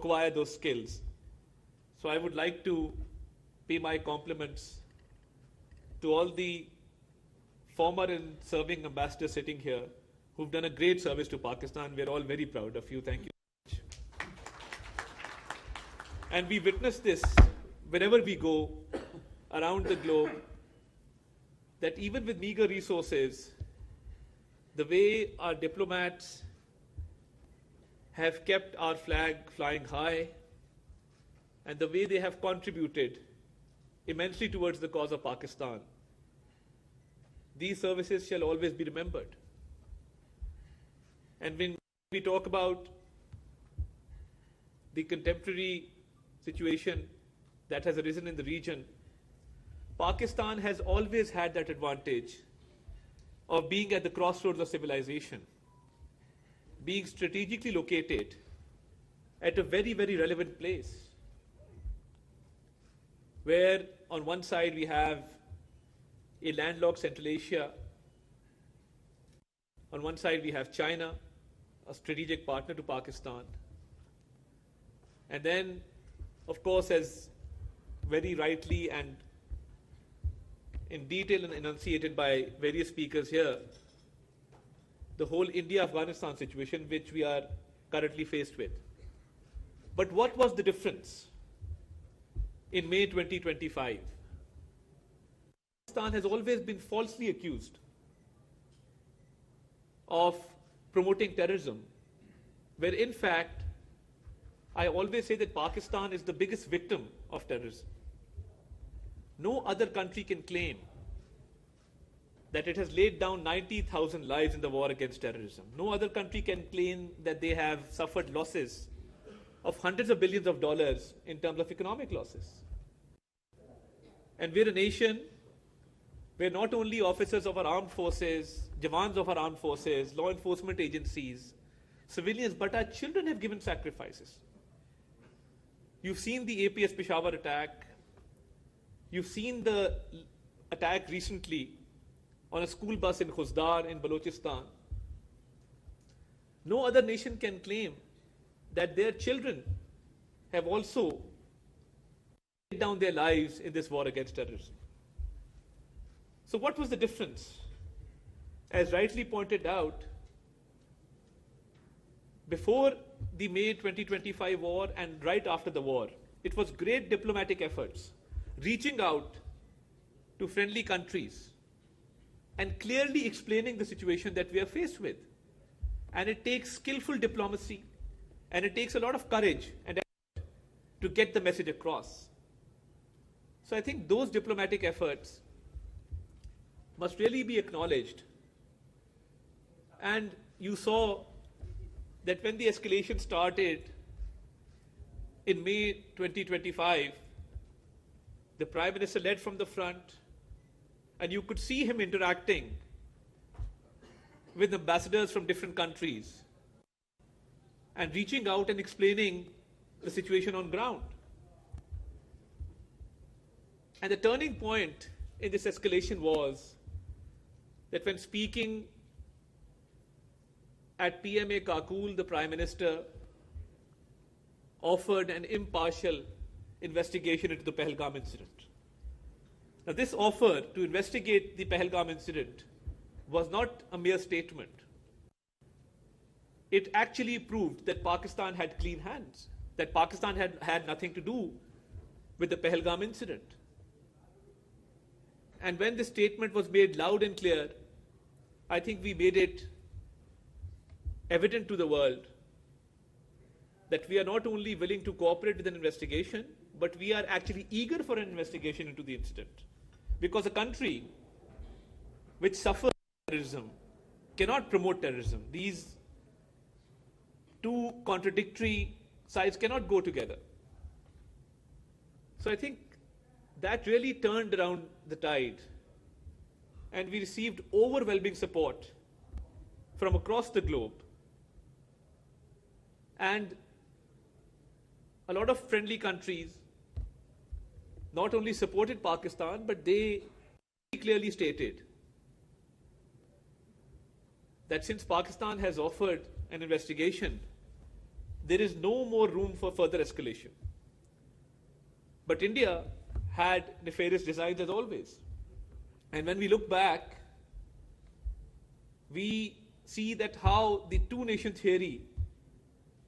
acquire those skills. So I would like to pay my compliments to all the former and serving ambassadors sitting here who've done a great service to Pakistan. We're all very proud of you. Thank you so much. And we witness this wherever we go around the globe, that even with meager resources, the way our diplomats have kept our flag flying high, and the way they have contributed immensely towards the cause of Pakistan, these services shall always be remembered. And when we talk about the contemporary situation that has arisen in the region, Pakistan has always had that advantage of being at the crossroads of civilization, being strategically located at a very, very relevant place, where on one side we have a landlocked Central Asia, on one side we have China, a strategic partner to Pakistan, and then, of course, as very rightly and in detail and enunciated by various speakers here, the whole India-Afghanistan situation which we are currently faced with. But what was the difference in May 2025? Pakistan has always been falsely accused of promoting terrorism, where in fact, I always say that Pakistan is the biggest victim of terrorism. No other country can claim that it has laid down 90,000 lives in the war against terrorism. No other country can claim that they have suffered losses of hundreds of billions of dollars in terms of economic losses. And we're a nation where not only officers of our armed forces, jawans of our armed forces, law enforcement agencies, civilians, but our children have given sacrifices. You've seen the APS Peshawar attack. You've seen the attack recently on a school bus in Khuzdar in Balochistan. No other nation can claim that their children have also laid down their lives in this war against terrorism. So what was the difference? As rightly pointed out, before the May 2025 war and right after the war, it was great diplomatic efforts, reaching out to friendly countries and clearly explaining the situation that we are faced with. And it takes skillful diplomacy, and it takes a lot of courage and effort to get the message across. So I think those diplomatic efforts must really be acknowledged. And you saw that when the escalation started in May 2025, the Prime Minister led from the front, and you could see him interacting with ambassadors from different countries and reaching out and explaining the situation on ground. And the turning point in this escalation was that when speaking at PMA Kakul, the Prime Minister offered an impartial investigation into the Pahalgam incident. Now, this offer to investigate the Pahalgam incident was not a mere statement. It actually proved that Pakistan had clean hands, that Pakistan had nothing to do with the Pahalgam incident. And when this statement was made loud and clear, I think we made it evident to the world that we are not only willing to cooperate with an investigation, but we are actually eager for an investigation into the incident. Because a country which suffers terrorism cannot promote terrorism. These two contradictory sides cannot go together. So I think that really turned around the tide, and we received overwhelming support from across the globe. And a lot of friendly countries not only supported Pakistan, but they clearly stated that since Pakistan has offered an investigation, there is no more room for further escalation. But India had nefarious designs as always. And when we look back, we see that how the two-nation theory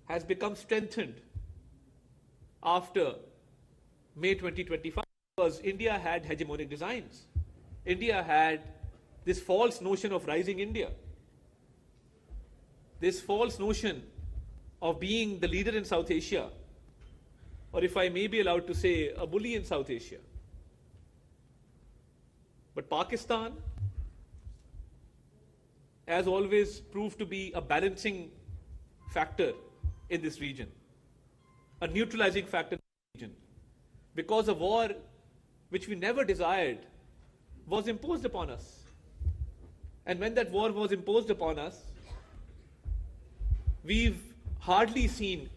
has become strengthened after May 2025, because India had hegemonic designs. India had this false notion of rising India, this false notion of being the leader in South Asia, or if I may be allowed to say, a bully in South Asia. But Pakistan, as always, proved to be a balancing factor in this region, a neutralizing factor in the region, because a war which we never desired was imposed upon us. And when that war was imposed upon us, we've hardly seen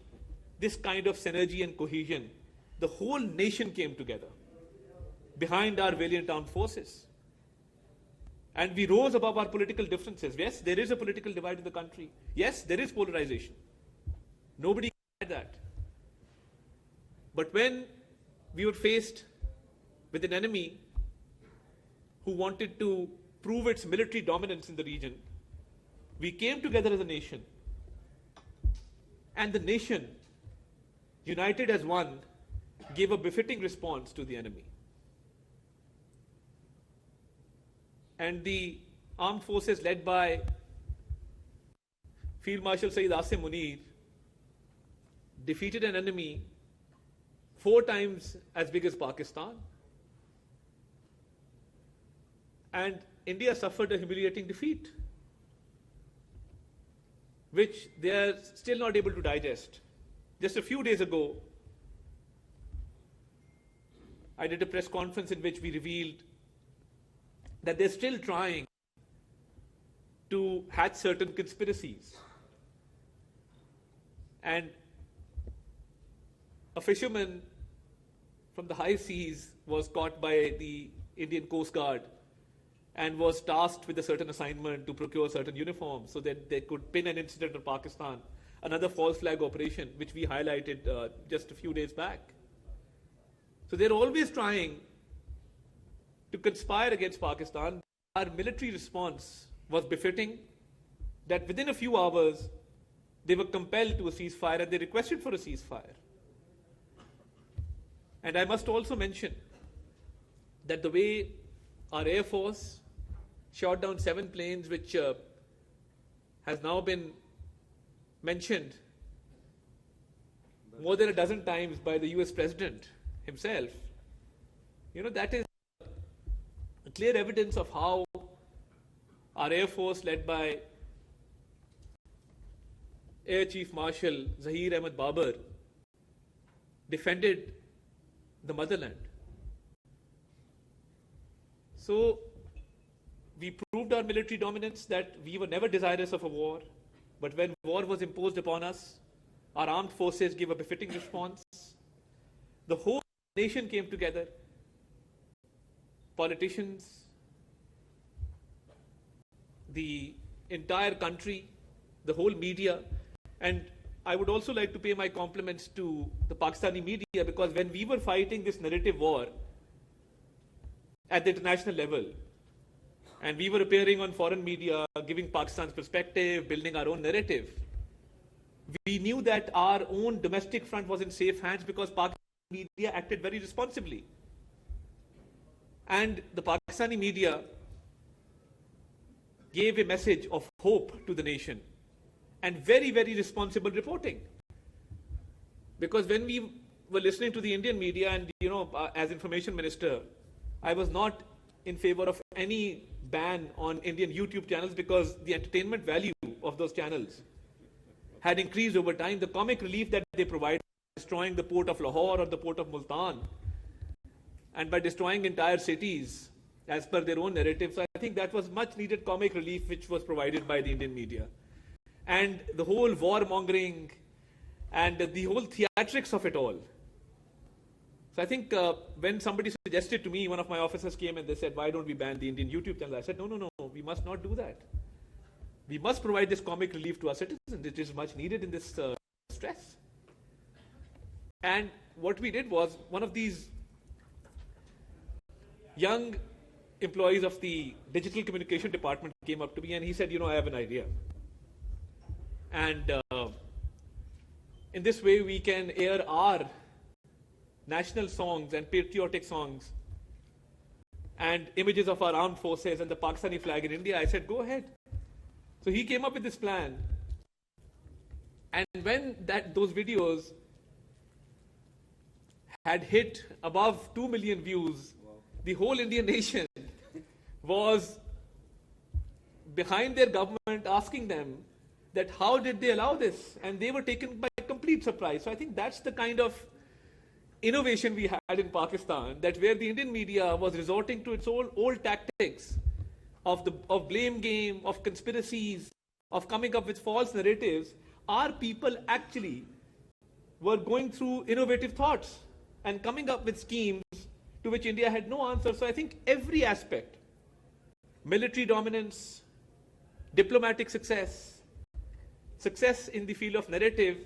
this kind of synergy and cohesion. The whole nation came together behind our valiant armed forces. And we rose above our political differences. Yes, there is a political divide in the country. Yes, there is polarization. Nobody can deny that. But when we were faced with an enemy who wanted to prove its military dominance in the region, we came together as a nation. And the nation, united as one, gave a befitting response to the enemy. And the armed forces led by Field Marshal Saeed Asim Munir defeated an enemy 4 times as big as Pakistan. And India suffered a humiliating defeat, which they are still not able to digest. Just a few days ago, I did a press conference in which we revealed that they're still trying to hatch certain conspiracies. And a fisherman from the high seas was caught by the Indian Coast Guard and was tasked with a certain assignment to procure certain uniforms so that they could pin an incident on Pakistan, another false flag operation, which we highlighted just a few days back. So they're always trying to conspire against Pakistan. Our military response was befitting, that within a few hours, they were compelled to a ceasefire and they requested for a ceasefire. And I must also mention that the way our Air Force shot down 7 planes, which has now been mentioned more than a dozen times by the US President himself, that is clear evidence of how our Air Force, led by Air Chief Marshal Zahir Ahmed Babar, defended the motherland. So we proved our military dominance, that we were never desirous of a war, but when war was imposed upon us, our armed forces gave a befitting response. The whole nation came together. Politicians, the entire country, the whole media, and I would also like to pay my compliments to the Pakistani media, because when we were fighting this narrative war at the international level, and we were appearing on foreign media, giving Pakistan's perspective, building our own narrative, we knew that our own domestic front was in safe hands because Pakistani media acted very responsibly. And the Pakistani media gave a message of hope to the nation and very, very responsible reporting. Because when we were listening to the Indian media, and as information minister, I was not in favor of any ban on Indian YouTube channels because the entertainment value of those channels had increased over time. The comic relief that they provide, destroying the port of Lahore or the port of Multan, and by destroying entire cities as per their own narratives, I think that was much needed comic relief which was provided by the Indian media. And the whole warmongering and the whole theatrics of it all. So I think when somebody suggested to me, one of my officers came and they said, why don't we ban the Indian YouTube channel? I said, no, we must not do that. We must provide this comic relief to our citizens. It is much needed in this stress. And what we did was, one of these young employees of the digital communication department came up to me and he said, I have an idea. And in this way, we can air our national songs and patriotic songs and images of our armed forces and the Pakistani flag in India. I said, go ahead. So he came up with this plan. And when those videos had hit above 2 million views, the whole Indian nation was behind their government, asking them that how did they allow this? And they were taken by complete surprise. So I think that's the kind of innovation we had in Pakistan, that where the Indian media was resorting to its old tactics of blame game, of conspiracies, of coming up with false narratives, our people actually were going through innovative thoughts and coming up with schemes to which India had no answer. So I think every aspect, military dominance, diplomatic success, success in the field of narrative,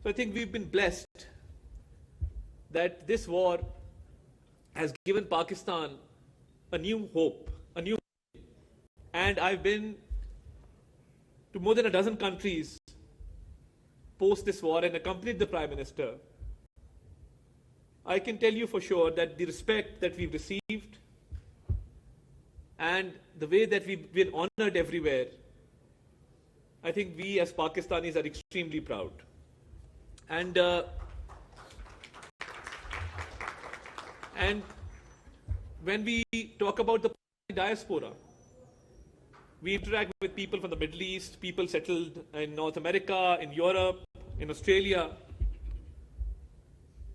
so I think we've been blessed that this war has given Pakistan a new hope, and I've been to more than a dozen countries post this war and accompanied the Prime Minister. I can tell you for sure that the respect that we've received and the way that we've been honored everywhere, I think we as Pakistanis are extremely proud. And when we talk about the diaspora, we interact with people from the Middle East, people settled in North America, in Europe, in Australia.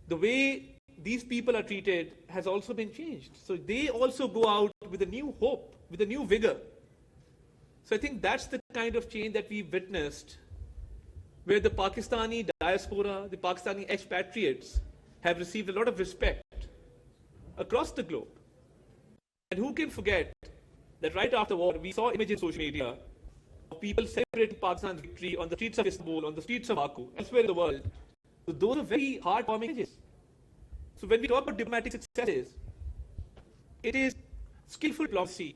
The way these people are treated has also been changed. So they also go out with a new hope, with a new vigor. So I think that's the kind of change that we've witnessed, where the Pakistani diaspora, the Pakistani expatriates have received a lot of respect across the globe. And who can forget that right after the war, we saw images on social media of people celebrating Pakistan's victory on the streets of Istanbul, on the streets of Baku, elsewhere in the world. So those are very heartwarming images. So when we talk about diplomatic successes, it is skillful diplomacy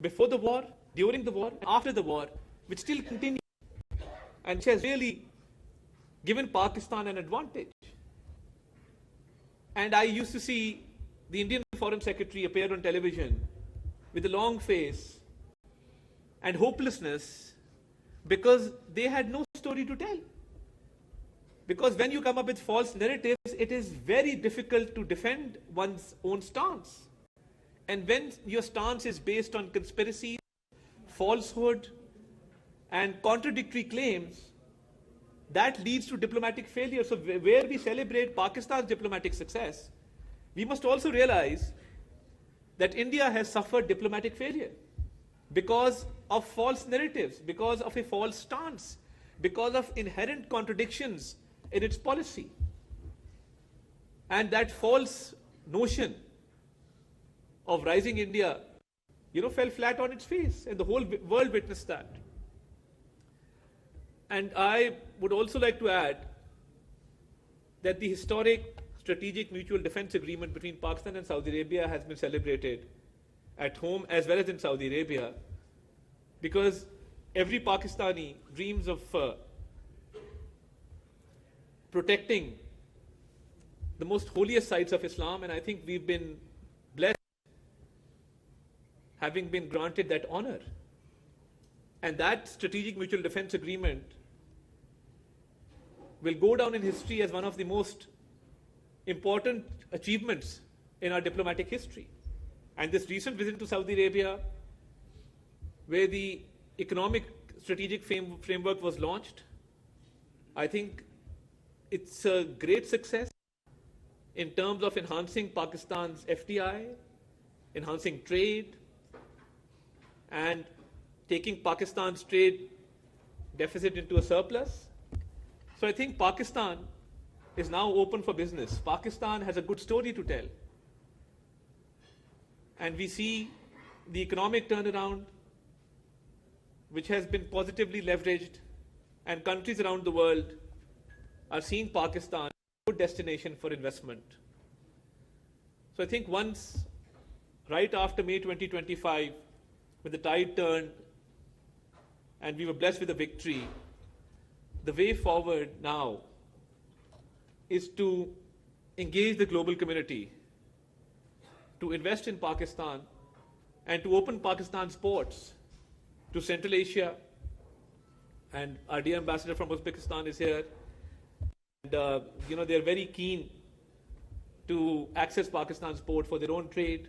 before the war, during the war, and after the war, which still continues and which has really given Pakistan an advantage. And I used to see the Indian Foreign Secretary appear on television with a long face and hopelessness because they had no story to tell. Because when you come up with false narratives, it is very difficult to defend one's own stance. And when your stance is based on conspiracy, falsehood, and contradictory claims, that leads to diplomatic failure. So where we celebrate Pakistan's diplomatic success, we must also realize that India has suffered diplomatic failure because of false narratives, because of a false stance, because of inherent contradictions in its policy. And that false notion of rising India, fell flat on its face, and the whole world witnessed that. And I would also like to add that the historic Strategic Mutual Defense Agreement between Pakistan and Saudi Arabia has been celebrated at home as well as in Saudi Arabia, because every Pakistani dreams of protecting the most holiest sites of Islam, and I think we've been blessed having been granted that honor. And that Strategic Mutual Defense Agreement will go down in history as one of the most important achievements in our diplomatic history. And this recent visit to Saudi Arabia, where the economic strategic framework was launched, I think it's a great success in terms of enhancing Pakistan's FDI, enhancing trade, and taking Pakistan's trade deficit into a surplus. So I think Pakistan is now open for business. Pakistan has a good story to tell. And we see the economic turnaround, which has been positively leveraged, and countries around the world are seeing Pakistan a good destination for investment. So I think once, right after May 2025, when the tide turned and we were blessed with a victory, the way forward now is to engage the global community, to invest in Pakistan, and to open Pakistan's ports to Central Asia. And our dear ambassador from Uzbekistan is here. And, they're very keen to access Pakistan's port for their own trade.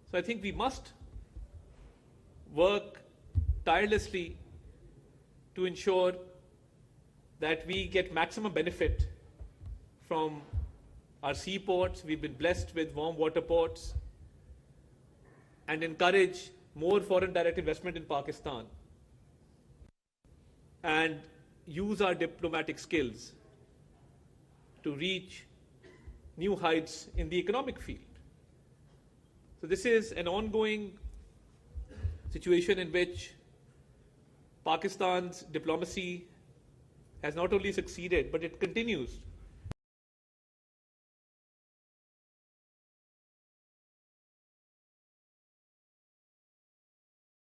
So I think we must work tirelessly to ensure that we get maximum benefit from our seaports. We've been blessed with warm water ports, and encourage more foreign direct investment in Pakistan and use our diplomatic skills to reach new heights in the economic field. So this is an ongoing situation in which Pakistan's diplomacy has not only succeeded, but it continues